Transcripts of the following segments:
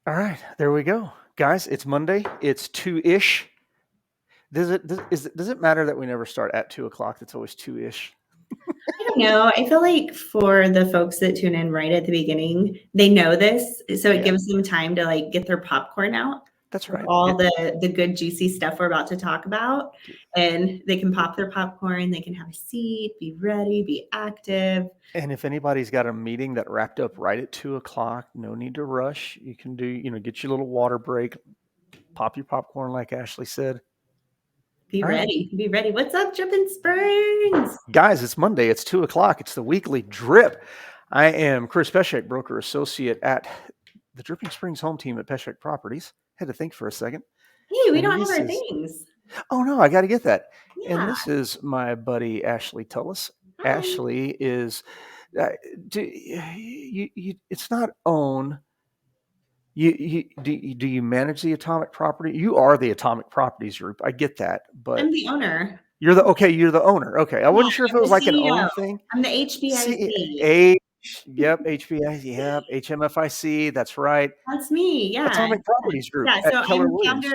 All right, there we go. Guys, it's Monday. It's 2-ish. Does it matter that we never start at 2 o'clock? It's always 2-ish. I don't know. I feel like for the folks that tune in right at the beginning, they know this, so it Yeah, gives them time to like get their popcorn out that's with right. all the good juicy stuff we're about to talk about, and they can pop their popcorn. They can have a seat, be ready, be active. And if anybody's got a meeting that wrapped up right at 2 o'clock, no need to rush. You can get your little water break, pop your popcorn, like Ashley said. Be All right, ready. Be ready. What's up, Dripping Springs? guys, it's Monday. It's 2 o'clock. It's the weekly drip. I am Chris Pesek, broker associate at the Dripping Springs home team at Pesek Properties. Had to think for a second. Hey, we And don't have this our is things. Oh no, I got to get that. And Yeah. this is my buddy Ashley Tullis. Hi. Ashley is, it's not own. Do you manage the Atomic Property? You are the Atomic Properties Group. I get that, but I'm the owner. you're the owner. Okay, I Yeah, wasn't sure if it I'm the was like an own CEO. thing. I'm the C HBIC. H, yep, HBI, yep, HMFIC. That's right. That's me. Yeah. Atomic Properties Group Yeah. at So Keller I'm Williams.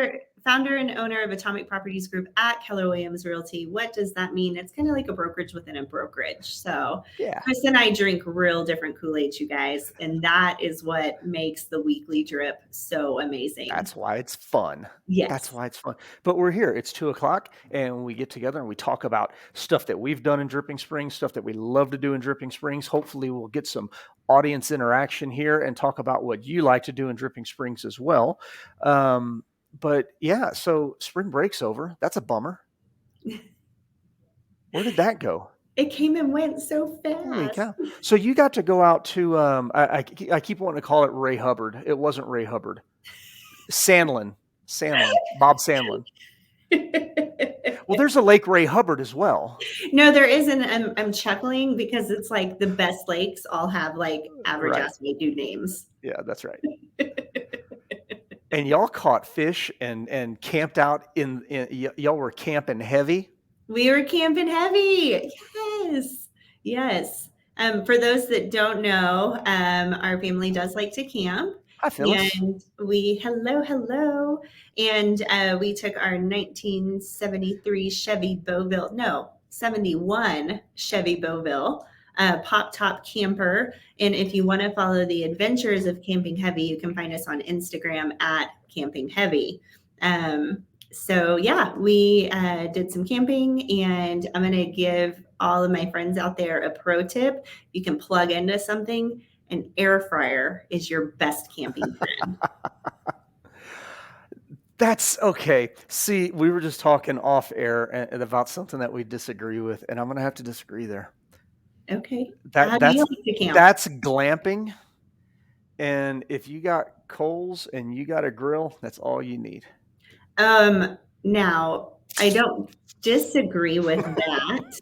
founder and owner of Atomic Properties Group at Keller Williams Realty. What does that mean? It's kind of like a brokerage within a brokerage. So Yeah, Chris and I drink real different Kool-Aid, you guys, and that is what makes the weekly drip so amazing. that's why it's fun. That's Yes. why it's fun. But we're here. It's 2 o'clock, and we get together and we talk about stuff that we've done in Dripping Springs, stuff that we love to do in Dripping Springs. Hopefully, we'll get some audience interaction here and talk about what you like to do in Dripping Springs as well. But yeah, so spring break's over. That's a bummer. Where did that go? It came and went so Holy fast. cow! So you got to go out to I keep wanting to call it Ray Hubbard. It wasn't Ray Hubbard. Sandlin, Bob Sandlin. Well, there's a Lake Ray Hubbard as well. No, there isn't. I'm chuckling because it's like the best lakes all have like average Right. ass white dude names. Yeah, that's right. And y'all caught fish and camped out y'all were camping heavy. We were camping heavy. Yes. Yes. For those that don't know, our family does like to camp. Hi, Phyllis. And hello. And we took our 1973 Chevy Beauville, no, 71 Chevy Beauville pop top camper. And if you want to follow the adventures of Camping Heavy, you can find us on Instagram at Camping Heavy. So yeah, we did some camping, and I'm going to give all of my friends out there a pro tip. You can plug into something. An air fryer is your best camping friend. That's okay. See, we were just talking off air about something that we disagree with, and I'm going to have to disagree there. Okay. How That do you that's like to camp? that's glamping, and if you got coals and you got a grill, that's all you need. Now, I don't disagree with that,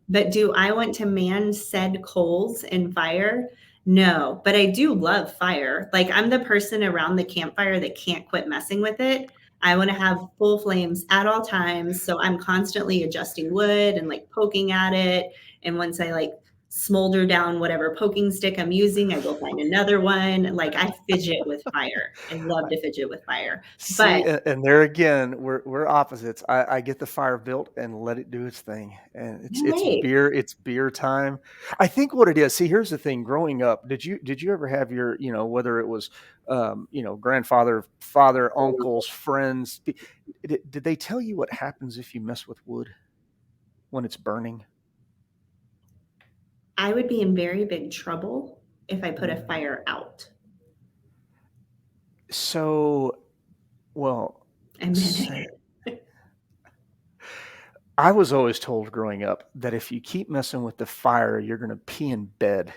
but do I want to man said coals and fire? No, but I do love fire. Like I'm the person around the campfire that can't quit messing with it. I want to have full flames at all times. So I'm constantly adjusting wood and like poking at it. And once I like smolder down whatever poking stick I'm using, I go find another one. Like I fidget with fire. I love to fidget with fire. But See, and there again, we're opposites. I get the fire built and let it do its thing, and no it's way. beer time. I think what it is. See, here's the thing. Growing up, did you ever have your whether it was grandfather, father, uncles, friends? Did they tell you what happens if you mess with wood when it's burning? I would be in very big trouble if I put a Mm. fire out. So, well, A minute. I was always told growing up that if you keep messing with the fire, you're going to pee in bed.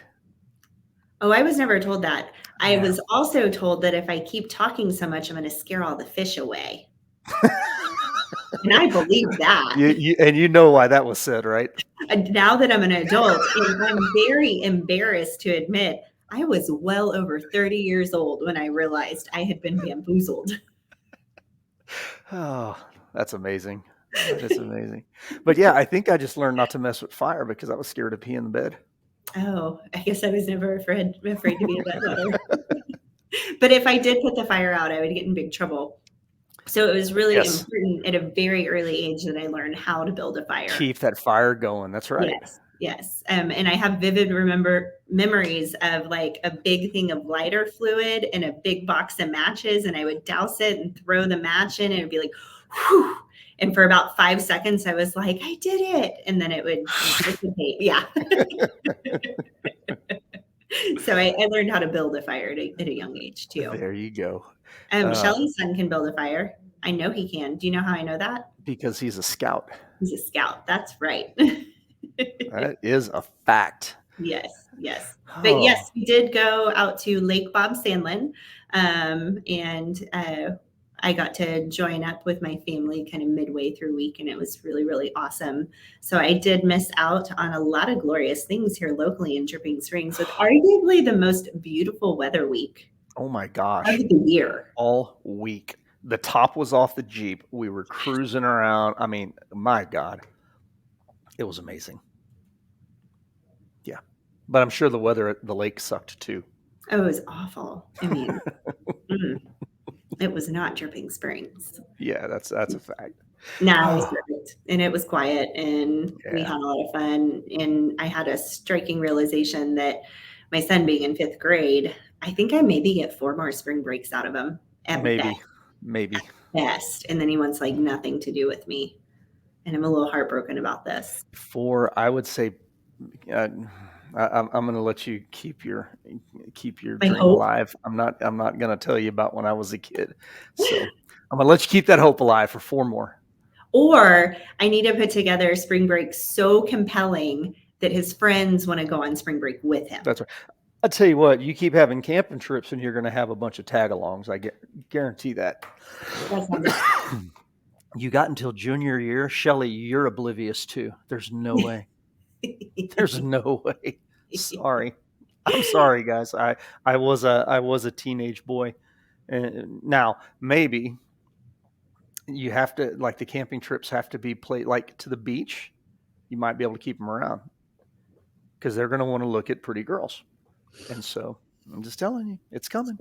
Oh, I was never told that. I Yeah. was also told that if I keep talking so much, I'm going to scare all the fish away. And I believe that. You know why that was said, right? And now that I'm an adult, and I'm very embarrassed to admit, I was well over 30 years old when I realized I had been bamboozled. Oh, that's amazing. That is amazing. But yeah, I think I just learned not to mess with fire because I was scared to pee in the bed. Oh, I guess I was never afraid to be a bed wetter. But if I did put the fire out, I would get in big trouble. So it was really Yes. important at a very early age that I learned how to build a fire. Keep that fire going. That's right. Yes, yes. And I have vivid remember memories of like a big thing of lighter fluid and a big box of matches, and I would douse it and throw the match in, and it'd be like, whew. And for about 5 seconds, I was like, I did it. And then it would dissipate. Yeah. So I learned how to build a fire at a young age too. There you go. Shelly's son can build a fire. I know he can. Do you know how I know that? Because he's a scout. He's a scout. That's right. That is a fact. Yes, yes. But Oh, yes, we did go out to Lake Bob Sandlin, and I got to join up with my family kind of midway through week, and it was really, really awesome. So I did miss out on a lot of glorious things here locally in Dripping Springs with arguably the most beautiful weather week oh my of gosh. the year. All week. The top was off the Jeep. We were cruising around. I mean, my God, it was amazing. Yeah. But I'm sure the weather at the lake sucked too. Oh, it was awful. I mean, it was not Dripping Springs. Yeah, that's a fact. No, it was Oh, perfect, and it was quiet, and we yeah. had a lot of fun, and I had a striking realization that my son being in 5th grade, I think I maybe get 4 more spring breaks out of him at Maybe. Maybe. best, and then he wants, like, nothing to do with me, and I'm a little heartbroken about this. I would say, uh, I'm going to let you keep your I dream hope. alive. I'm not going to tell you about when I was a kid. So I'm going to let you keep that hope alive for 4 more. Or I need to put together spring break so compelling that his friends wanna go on spring break with him. That's right. I tell you what, you keep having camping trips, and you're going to have a bunch of tag-alongs. I guarantee that. That sounds You got until junior year, Shelly. You're oblivious too. There's no way. There's no way. Sorry. I'm sorry, guys. I was a teenage boy, and now maybe you have to, like, the camping trips have to be played like to the beach. You might be able to keep them around because they're going to want to look at pretty girls, and so I'm just telling you, it's coming.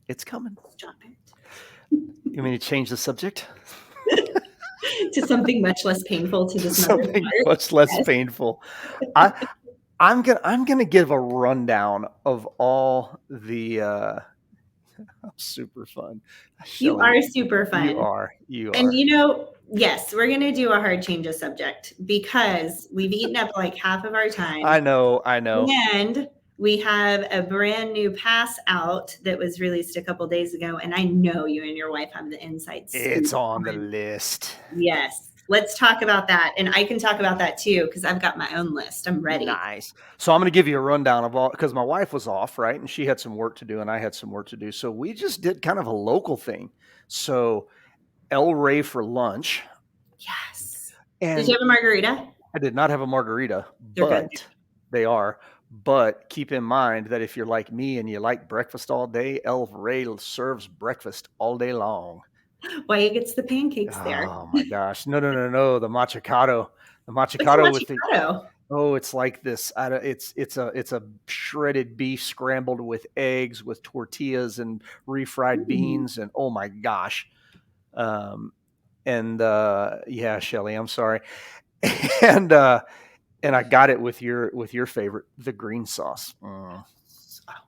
It's coming. Stop it. You mean to change the subject? To something much less painful to this mother's Something heart. much less Yes. painful. I I'm gonna give a rundown of all the super fun. You Shelly, are super you fun. are. You And are. yes, we're going to do a hard change of subject because we've eaten up like half of our time. I know, I know. And we have a brand new pass out that was released a couple days ago. And I know you and your wife have the inside It's scoop on the on. list. Yes. Let's talk about that. And I can talk about that too because I've got my own list. I'm ready. Nice. So I'm gonna give you a rundown of all, because my wife was off, right? And she had some work to do, and I had some work to do. So we just did kind of a local thing. So El Rey for lunch. Yes. Did you And have a margarita? I did not have a margarita, They're good. but they are. But keep in mind that if you're like me and you like breakfast all day, El Rey serves breakfast all day long. Why gets the pancakes there? Oh my gosh. No, no, no, no. The Machicotto. The What's a Machicotto with the machicotto? oh, it's like this. It's a shredded beef scrambled with eggs with tortillas and refried Mm. beans, and oh my gosh. Um and yeah, Shelly, I'm sorry. And and I got it with your favorite, the green sauce. Oh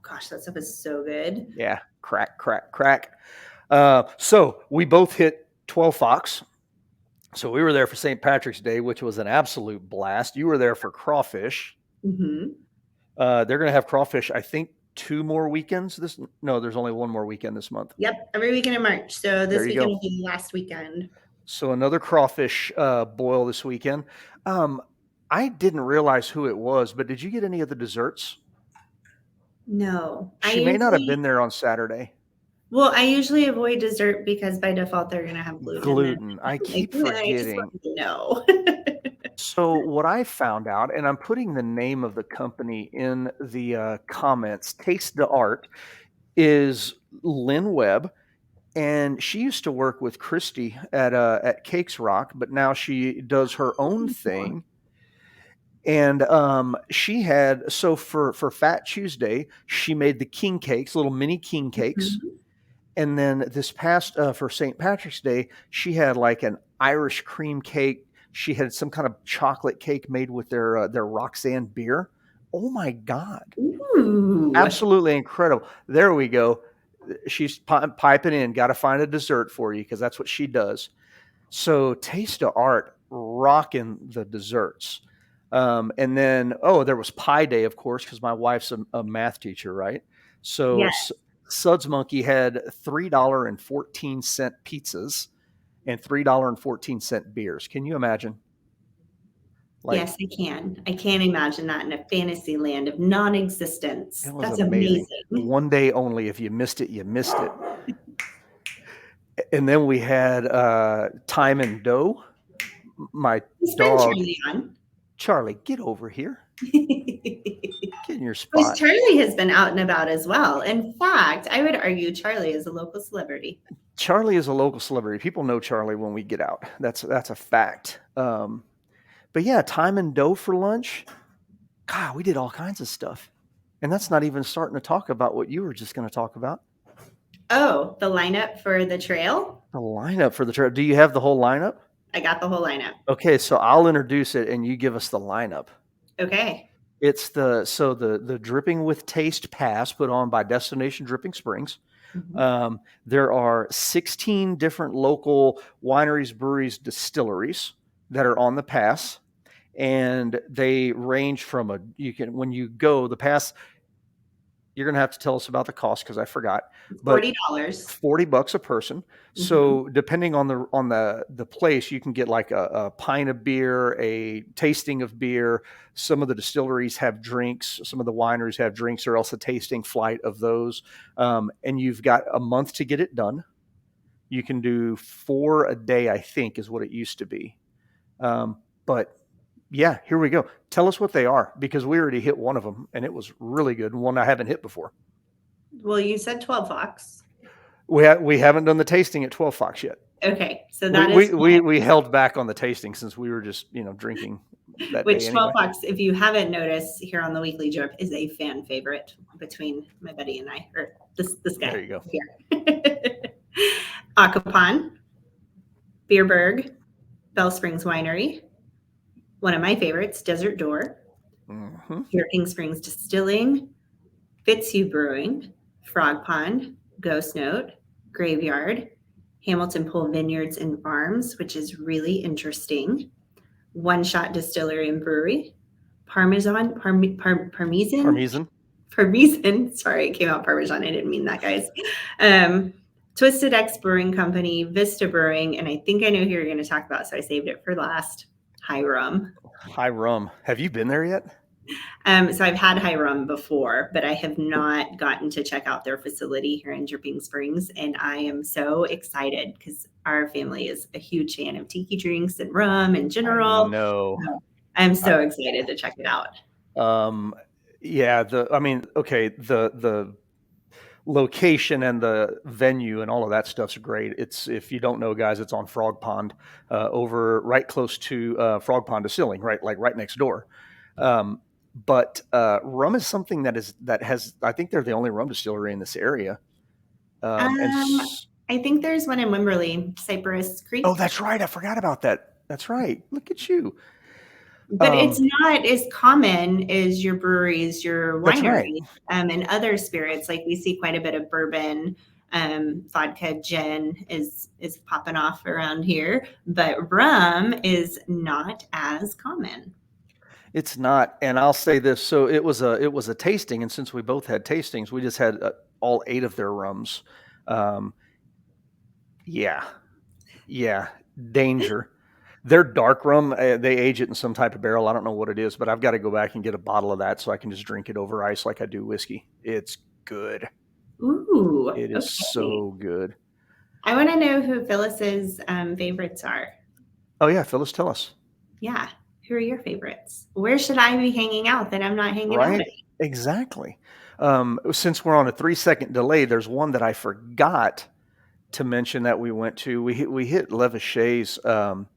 gosh, that stuff is so good. Yeah, crack, crack, crack. So we both hit 12 Fox. So we were there for St. Patrick's Day, which was an absolute blast. You were there for crawfish. Hmm. They're going to have crawfish, I think, 2 more weekends. No, there's only 1 more weekend this month. Yep, every weekend in March. So There this you weekend go. will be the last weekend. So another crawfish boil this weekend. Um, I didn't realize who it was, but did you get any of the desserts? No, She may not have been there on Saturday. I usually avoid dessert because by default they're going to have gluten. And Gluten. I like, keep I just forgetting. want you to know. So what I found out, and I'm putting the name of the company in the comments, Taste the Art, is Lynn Webb, and she used to work with Christy at Cakes Rock, but now she does her own thing. And she had, so for Fat Tuesday, she made the king cakes, little mini king cakes. Mhm. And then this past for St. Patrick's Day, she had like an Irish cream cake. She had some kind of chocolate cake made with their Roxanne beer. Oh my God. Ooh. Absolutely incredible. There we go. She's piping in. Got to find a dessert for you because that's what she does. So Taste of Art rocking the desserts. And then, oh, there was Pie Day, of course, because my wife's a math teacher, right? So Yes, Suds Monkey had $3.14 pizzas and $3.14 beers. Can you imagine? Like, yes, I can. I can't imagine that in a fantasy land of non-existence. it was That's amazing. amazing. One day only. If you missed it, you missed it. And then we had Time and Dough. My It's been dog, Charlie on. Charlie, get over here. Get in your Because spot. Charlie has been out and about as well. In fact, I would argue Charlie is a local celebrity. Charlie is a local celebrity. People know Charlie when we get out. That's a fact. But yeah, Time and Dough for lunch. God, we did all kinds of stuff. And that's not even starting to talk about what you were just going to talk about. Oh, the lineup for the trail? The lineup for the trip. Do you have the whole lineup? I got the whole lineup. Okay, so I'll introduce it and you give us the lineup. Okay. It's the Dripping with Taste Pass put on by Destination Dripping Springs. Mhm. There are 16 different local wineries, breweries, distilleries that are on the pass, and they range from you can, when you go, the pass, you're going to have to tell us about the cost because I forgot, but $40. $40 a person. Mhm. So depending on the place, you can get like a pint of beer, a tasting of beer. Some of the distilleries have drinks. Some of the wineries have drinks, or else a tasting flight of those. And you've got a month to get it done. You can do 4 a day, I think, is what it used to be. But yeah, here we go. Tell us what they are because we already hit one of them and it was really good. One I haven't hit before. Well, you said 12 Fox. We haven't done the tasting at 12 Fox yet. Okay, so We, that we is we we held back on the tasting since we were just drinking that day which 12 anyway. Fox, if you haven't noticed here on the Weekly Drip, is a fan favorite between my buddy and I, or this guy There you go. here. Acapon, Beerberg, Bell Springs Winery, one of my favorites, Desert Door, Hmm. Dripping Springs Distilling, Fitzhugh Brewing, Frog Pond, Ghost Note, Graveyard, Hamilton Pool Vineyards and Farms, which is really interesting, One Shot Distillery and Brewery, Parmesan, Parmesan. Parmesan. Sorry, it came out Parmesan. I didn't mean that, guys. Twisted X Brewing Company, Vista Brewing, and I think I know who you're going to talk about, so I saved it for last. High Rum. High Rum. Have you been there yet? So I've had High Rum before, but I have not gotten to check out their facility here in Dripping Springs, and I am so excited because our family is a huge fan of tiki drinks and rum in I general. know. I'm so excited to check it out. Yeah, okay, the location and the venue and all of that stuff's great. It's, if you don't know, guys, it's on Frog Pond, over right close to Frog Pond Distilling, right, like right next door. But rum is something that has, I think they're the only rum distillery in this area. And Um, I think there's one in Wimberley, Cypress oh, Creek, that's right, I forgot about that. That's right. Look at you. but it's Um, not as common as your breweries, your that's right. wineries, and other spirits. Like we see quite a bit of bourbon, vodka, gin is popping off around here, but rum is not as common. It's not, and I'll say this. So it was a tasting, and since we both had tastings, we just had all 8 of their rums. Um, yeah, yeah, danger. Their dark rum, they age it in some type of barrel. I don't know what it is, but I've got to go back and get a bottle of that so I can just drink it over ice like I do whiskey. It's good. Ooh, It is okay. so good. I want to know who Phyllis's favorites are. Oh yeah, Phyllis, tell us. Yeah, who are your favorites? Where should I be hanging out that I'm not hanging out Right? at? Exactly. Since we're on a 3-second delay, there's one that I forgot to mention that we went to. We hit Levachet's brunch.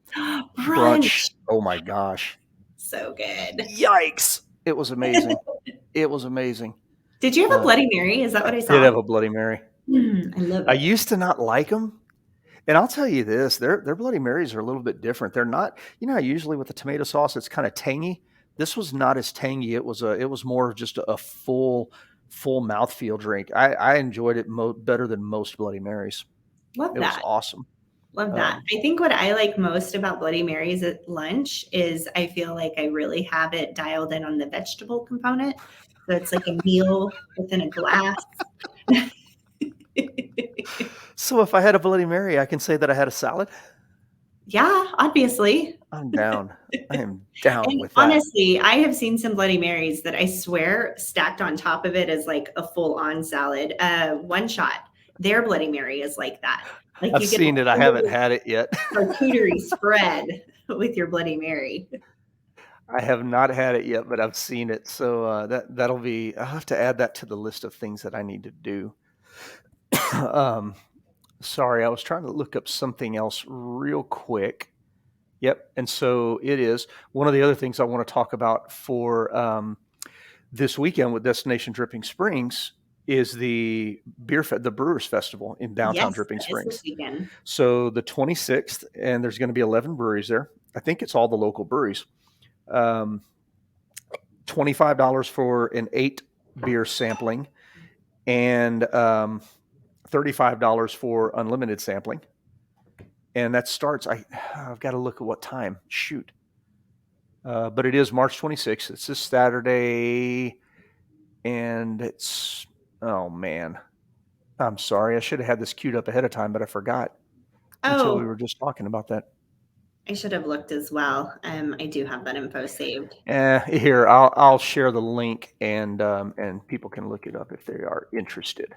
Brunch. Oh my gosh. So good. Yikes! It was amazing. It was amazing. Did you have a Uh, Bloody Mary? Is that I what I did saw? have a Bloody Mary. I love I it. used to not like them, and I'll tell you this: their Bloody Marys are a little bit different. They're not, how usually with the tomato sauce it's kind of tangy. This was not as tangy. It was more of just a full mouthfeel drink. I enjoyed it better than most Bloody Marys. Love It was that. awesome. Love that. Um, I think what I like most about Bloody Marys at lunch is I feel like I really have it dialed in on the vegetable component. So it's like a meal within a glass. so if I had a Bloody Mary, I can say that I had a salad. Yeah, obviously. I'm down. I am down And with that. honestly, I have seen some Bloody Marys that I swear stacked on top of it as like a full on salad. One shot, their Bloody Mary is like that. Like I've you get a seen it. I haven't whole had it yet. charcuterie spread with your Bloody Mary. I have not had it yet, but I've seen it. So that'll be. I'll have to add that to the list of things that I need to do. um, sorry, I was trying to look up something else real quick. Yep, and so it is one of the other things I want to talk about for this weekend with Destination Dripping Springs is the Brewers Festival in downtown Yes, Dripping that is this Springs. weekend. So the 26th, and there's going to be 11 breweries there. I think it's all the local breweries. Um, $25 for an 8 beer sampling, and $35 for unlimited sampling. And that starts. I've got to look at what time. Shoot. But it is March 26th. It's this Saturday, and it's, oh man, I'm sorry. I should have had this queued up ahead of time, but I forgot until we Oh, were just talking about that. I should have looked as well. I do have that info saved. Here, I'll share the link, and people can look it up if they are interested.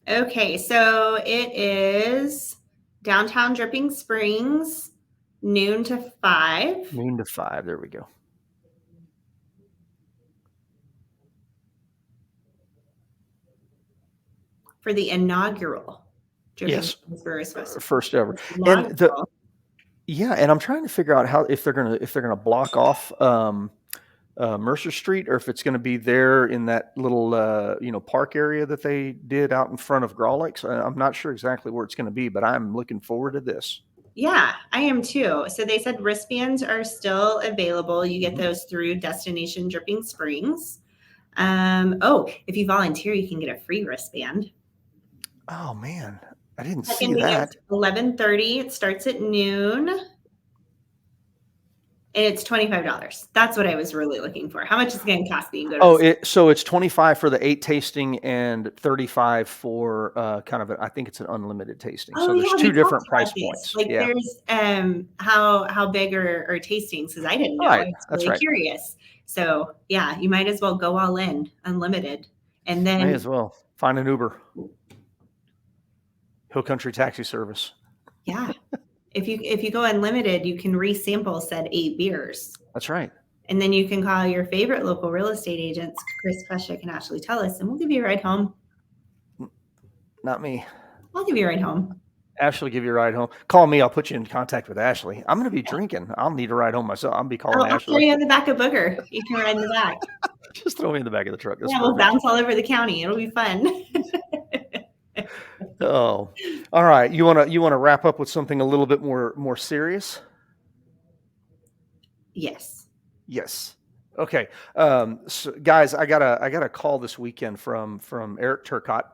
Okay, so it is downtown Dripping Springs, noon to 5. Noon to 5. There we go. For the inaugural Dripping Yes, Springs Brewers Festival. first ever. And Inaugural. and I'm trying to figure out how if they're gonna block off Mercer Street, or if it's gonna be there in that little park area that they did out in front of Grawlix. I'm not sure exactly where it's gonna be, but I'm looking forward to this. Yeah, I am too. So they said wristbands are still available. You get Mhm. those through Destination Dripping Springs. If you volunteer, you can get a free wristband. Oh man, I didn't Second see begins that. 11:30. It starts at noon, and it's $25. That's what I was really looking for. How much is it going to cost me to go to Oh, this? so it's 25 for the 8 tasting and 35 for I think it's an unlimited tasting. Oh So there's yeah, we two talked different about price this. points. Like Yeah. there's how big are tastings because I didn't know. I Right. was That's really right. curious. So yeah, you might as well go all in, unlimited. And May then as well find an Uber. Hill Country Taxi Service. yeah, if you go unlimited, you can resample said 8 beers. That's right. And then you can call your favorite local real estate agents, Chris Pesek and Ashley Tellis, and we'll give you a ride home. Not me. I'll give you a ride home. Ashley, give you a ride home. Call me. I'll put you in contact with Ashley. I'm going to be drinking. I'll need a ride home myself. I'll be calling I'll throw Ashley. you on the back of Booger. You can ride in the back. Just throw me in the back of the truck. That's Yeah, we'll perfect. bounce all over the county. It'll be fun. Oh, all right. You wanna wrap up with something a little bit more serious? Yes. Yes. Okay. So guys, I got a call this weekend from Eric Turcott.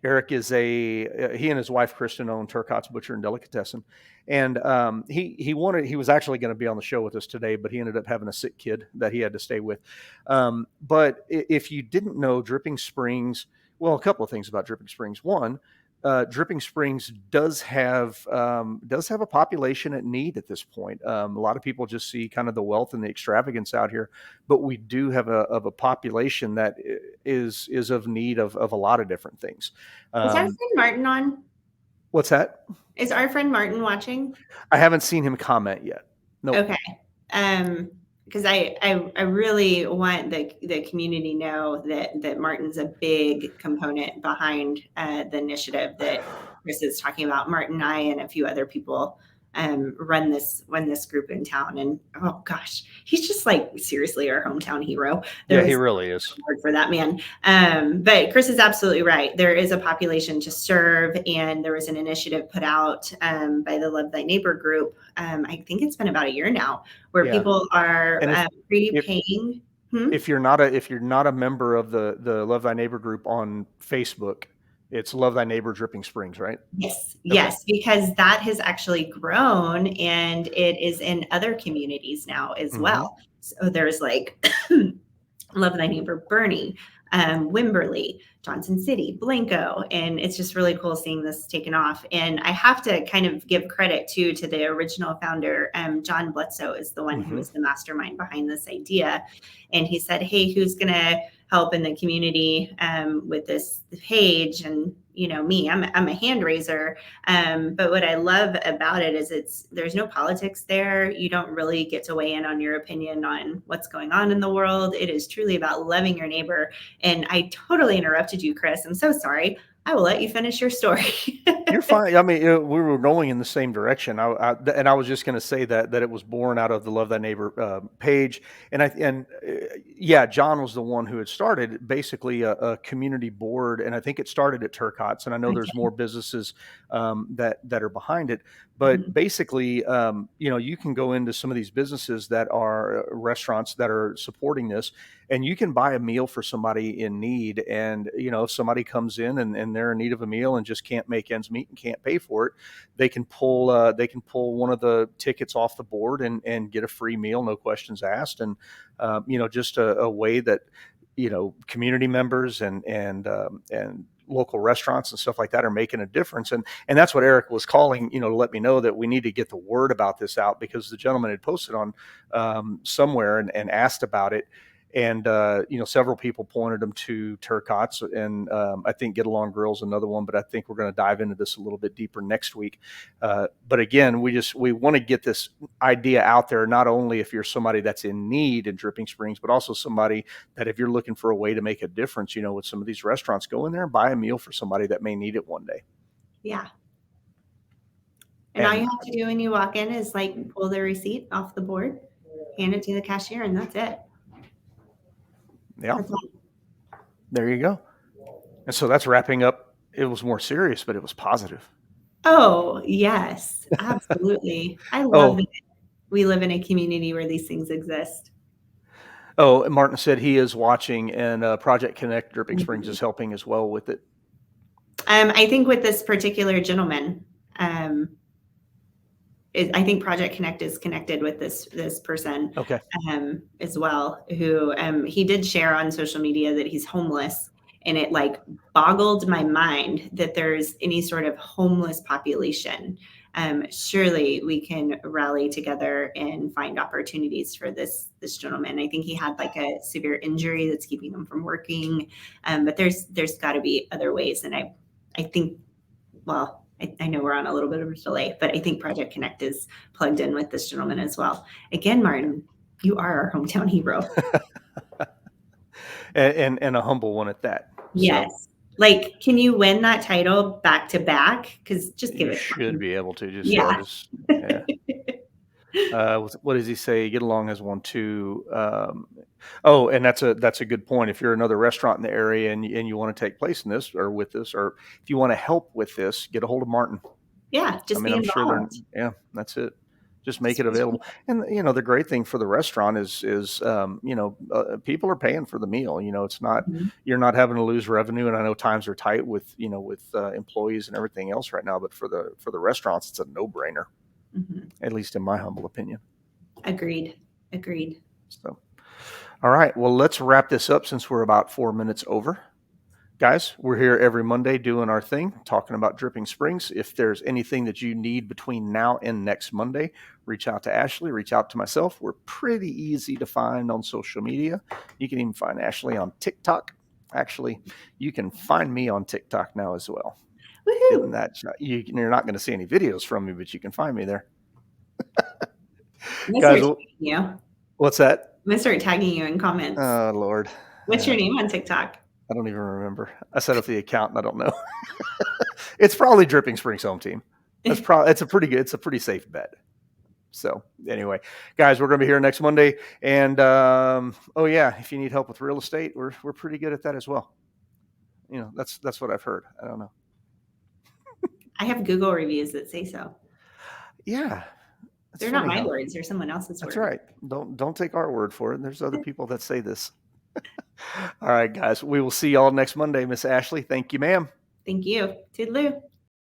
Eric is he and his wife Kristen own Turcott's Butcher and Delicatessen, and he was actually going to be on the show with us today, but he ended up having a sick kid that he had to stay with. But if you didn't know, Dripping Springs, well, a couple of things about Dripping Springs. One, Dripping Springs does have a population at need at this point. A lot of people just see kind of the wealth and the extravagance out here, but we do have a population that is of need of a lot of different things. Is our Um, friend Martin on? what's that? Is our friend Martin watching? I haven't seen him comment yet. Nope. Okay. Because I really want the community know that Martin's a big component behind the initiative that Chris is talking about. Martin, I, and a few other people run this group in town. And oh gosh, he's just like seriously our hometown hero. Yeah, he There's really is. word for that man. But Chris is absolutely right. There is a population to serve, and there was an initiative put out by the Love Thy Neighbor group. I think it's been about a year now, where Yeah. people are And if prepaying. Hmm? if you're not a member of the Love Thy Neighbor group on Facebook, it's Love Thy Neighbor Dripping Springs, right? Yes, Okay. yes, because that has actually grown and it is in other communities now as Mm-hmm. well. So there's like Love Thy Neighbor Bernie, Wimberley, Johnson City, Blanco, and it's just really cool seeing this taken off. And I have to kind of give credit too to the original founder. John Bledsoe is the one who Mm-hmm. was the mastermind behind this idea, and he said, "Hey, who's gonna help in the community with this page?" And me, I'm a hand raiser. But what I love about it is there's no politics there. You don't really get to weigh in on your opinion on what's going on in the world. It is truly about loving your neighbor. And I totally interrupted you, Chris. I'm so sorry. I will let you finish your story. You're fine. I mean, we were going in the same direction. And I was just going to say that it was born out of the Love Thy Neighbor page. Yeah, John was the one who had started basically a community board, and I think it started at Turcotte's. And I know there's more businesses that are behind it. But basically, you can go into some of these businesses that are restaurants that are supporting this, and you can buy a meal for somebody in need. And if somebody comes in and they're in need of a meal and just can't make ends meet and can't pay for it, they can pull one of the tickets off the board and get a free meal, no questions asked. And just a way that community members and local restaurants and stuff like that are making a difference. And that's what Eric was calling, to let me know that we need to get the word about this out, because the gentleman had posted on somewhere and asked about it. And several people pointed him to Turcotte's, and I think Get Along Grill's another one. But I think we're going to dive into this a little bit deeper next week. But again, we want to get this idea out there, not only if you're somebody that's in need in Dripping Springs, but also somebody that if you're looking for a way to make a difference, with some of these restaurants, go in there and buy a meal for somebody that may need it one day. Yeah. And all you have to do when you walk in is like pull the receipt off the board, hand it to the cashier, and that's it. Yeah. There you go. And so that's wrapping up. It was more serious, but it was positive. Oh, yes, absolutely. I love that we live in a community where these things exist. Oh, and Martin said he is watching, and Project Connect Dripping Springs is helping as well with it. I think with this particular gentleman, I think Project Connect is connected with this person Okay. As well, who he did share on social media that he's homeless, and it like boggled my mind that there's any sort of homeless population. Surely we can rally together and find opportunities for this gentleman. I think he had like a severe injury that's keeping him from working, but there's got to be other ways. And I think, well, I know we're on a little bit of a delay, but I think Project Connect is plugged in with this gentleman as well. Again, Martin, you are our hometown hero. and a humble one at that. Yes. So. Like, can you win that title back to back? Because just give you it. Should be able to. What does he say? Get Along has one too. And that's a good point. If you're another restaurant in the area and you want to take place in this or with this, or if you want to help with this, get a hold of Martin. Yeah, just be involved. Sure that's it. Just make it available. And the great thing for the restaurant is people are paying for the meal. It's not you're not having to lose revenue. And I know times are tight with employees and everything else right now, but for the restaurants, it's a no-brainer. At least in my humble opinion. Agreed. So, all right. Well, let's wrap this up since we're about 4 minutes over. Guys, we're here every Monday doing our thing, talking about Dripping Springs. If there's anything that you need between now and next Monday, reach out to Ashley, reach out to myself. We're pretty easy to find on social media. You can even find Ashley on TikTok. Actually, you can find me on TikTok now as well. Woohoo! You're not going to see any videos from me, but you can find me there. Guys, what's that? I'm going to start tagging you in comments. Oh, Lord. What's your name on TikTok? I don't even remember. I set up the account and I don't know. It's probably Dripping Springs Home Team. It's a pretty good. It's a pretty safe bet. So anyway, guys, we're going to be here next Monday. And oh yeah, if you need help with real estate, we're pretty good at that as well. That's what I've heard. I don't know. I have Google reviews that say so. Yeah, it's They're not funny my how. words; they're someone else's That's words. right. Don't take our word for it. There's other people that say this. All right, guys. We will see y'all next Monday. Miss Ashley, thank you, ma'am. Thank you. Toodaloo.